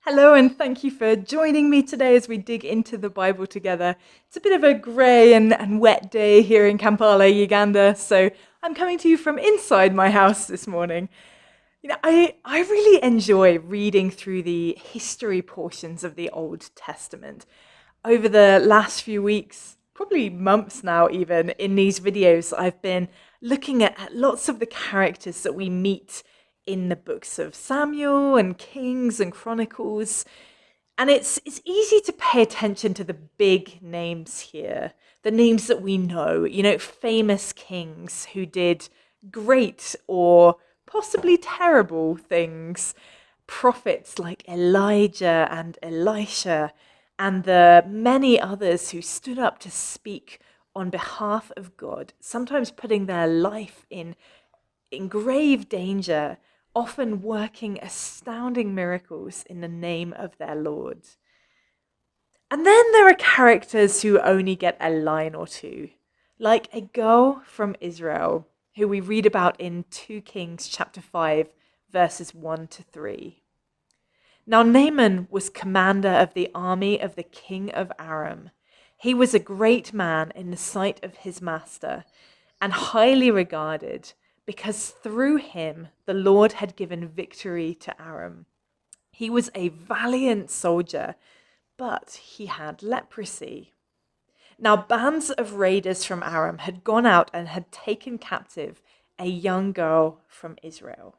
Hello, and thank you for joining me today as we dig into the Bible together. It's a bit of a grey and wet day here in Kampala, Uganda, so I'm coming to you from inside my house this morning. I really enjoy reading through the history portions of the Old Testament. Over the last few weeks, probably months now even, in these videos, I've been looking at lots of the characters that we meet in the books of Samuel and Kings and Chronicles. And it's easy to pay attention to the big names here, the names that we know, famous kings who did great or possibly terrible things, prophets like Elijah and Elisha, and the many others who stood up to speak on behalf of God, sometimes putting their life in grave danger, often working astounding miracles in the name of their Lord. And then there are characters who only get a line or two, like a girl from Israel, who we read about in 2 Kings chapter 5, verses 1 to 3. Now Naaman was commander of the army of the king of Aram. He was a great man in the sight of his master, and highly regarded, because through him the Lord had given victory to Aram. He was a valiant soldier, but he had leprosy. Now bands of raiders from Aram had gone out and had taken captive a young girl from Israel.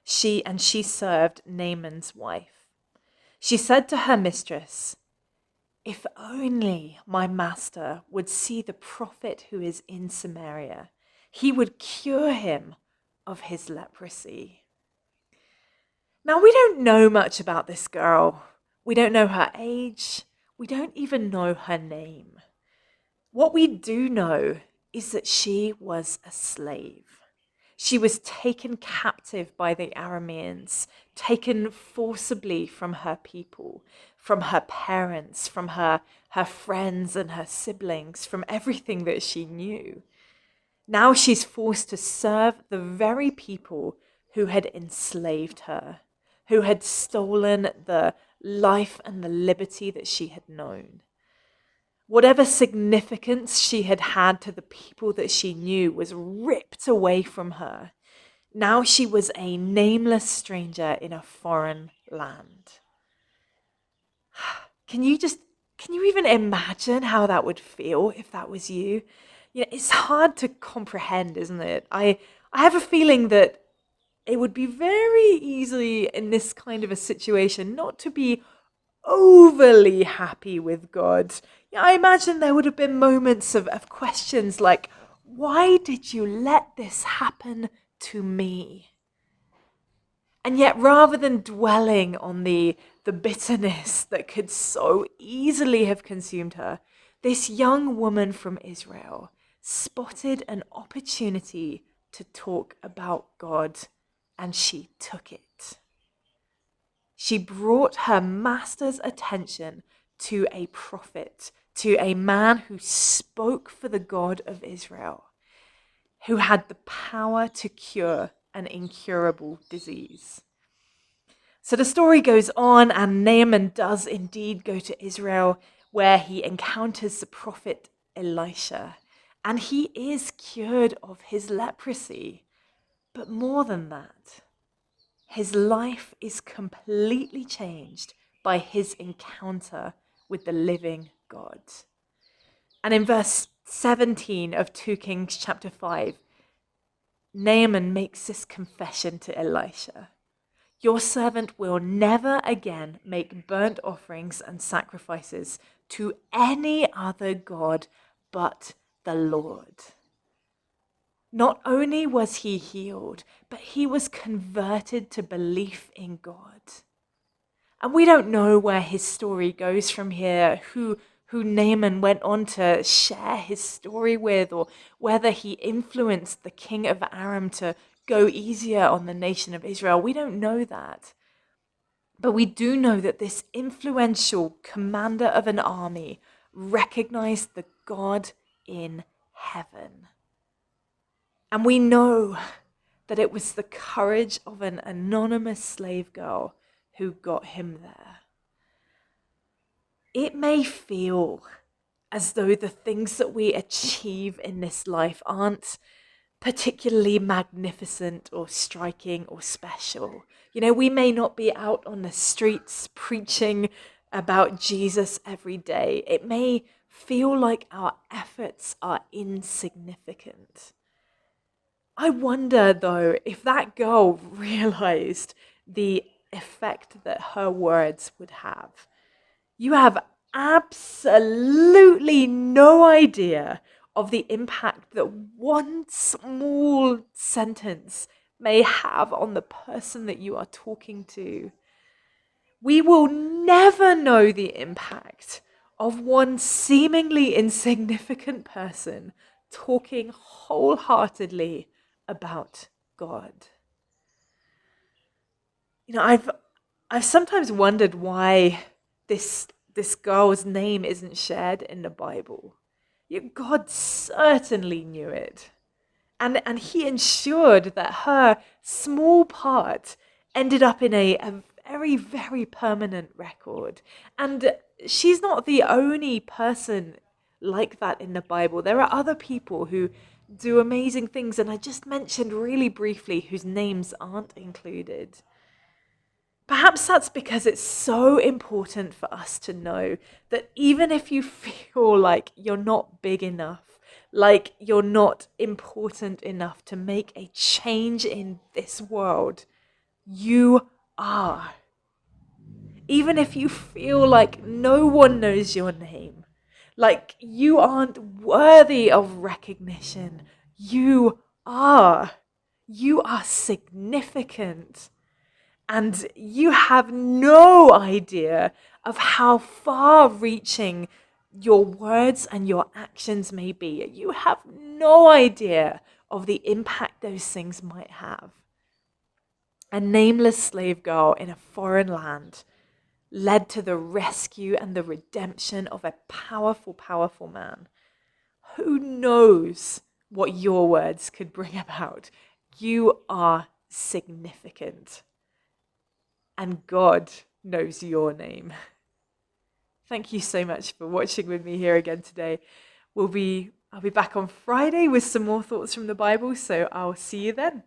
She served Naaman's wife. She said to her mistress, "If only my master would see the prophet who is in Samaria, he would cure him of his leprosy." Now, we don't know much about this girl. We don't know her age. We don't even know her name. What we do know is that she was a slave. She was taken captive by the Arameans, taken forcibly from her people, from her parents, from her friends and her siblings, from everything that she knew. Now she's forced to serve the very people who had enslaved her, who had stolen the life and the liberty that she had known. Whatever significance she had had to the people that she knew was ripped away from her. Now she was a nameless stranger in a foreign land. Can you even imagine how that would feel if that was you? It's hard to comprehend, isn't it? I have a feeling that it would be very easy in this kind of a situation not to be overly happy with God. I imagine there would have been moments of questions like, why did you let this happen to me? And yet, rather than dwelling on the bitterness that could so easily have consumed her, this young woman from Israel spotted an opportunity to talk about God, and she took it. She brought her master's attention to a prophet, to a man who spoke for the God of Israel, who had the power to cure an incurable disease. So the story goes on, and Naaman does indeed go to Israel, where he encounters the prophet Elisha, and he is cured of his leprosy. But more than that, his life is completely changed by his encounter with the living God. And in verse 17 of 2 Kings chapter 5, Naaman makes this confession to Elisha: "Your servant will never again make burnt offerings and sacrifices to any other god but the Lord." Not only was he healed, but he was converted to belief in God. And we don't know where his story goes from here, who Naaman went on to share his story with, or whether he influenced the king of Aram to go easier on the nation of Israel. We don't know that. But we do know that this influential commander of an army recognized the God in heaven. And we know that it was the courage of an anonymous slave girl who got him there. It may feel as though the things that we achieve in this life aren't particularly magnificent or striking or special. We may not be out on the streets preaching about Jesus every day. It may feel like our efforts are insignificant. I wonder, though, if that girl realized the effect that her words would have. You have absolutely no idea of the impact that one small sentence may have on the person that you are talking to. We will never know the impact of one seemingly insignificant person talking wholeheartedly about God. I've sometimes wondered why this girl's name isn't shared in the Bible. God certainly knew it. And he ensured that her small part ended up in a very, very permanent record. And she's not the only person like that in the Bible. There are other people who do amazing things, and I just mentioned really briefly whose names aren't included. Perhaps that's because it's so important for us to know that even if you feel like you're not big enough, like you're not important enough to make a change in this world, you are. Even if you feel like no one knows your name, like you aren't worthy of recognition, you are. You are significant. And you have no idea of how far-reaching your words and your actions may be. You have no idea of the impact those things might have. A nameless slave girl in a foreign land led to the rescue and the redemption of a powerful, powerful man. Who knows what your words could bring about? You are significant. And God knows your name. Thank you so much for watching with me here again today. I'll be back on Friday with some more thoughts from the Bible, so I'll see you then.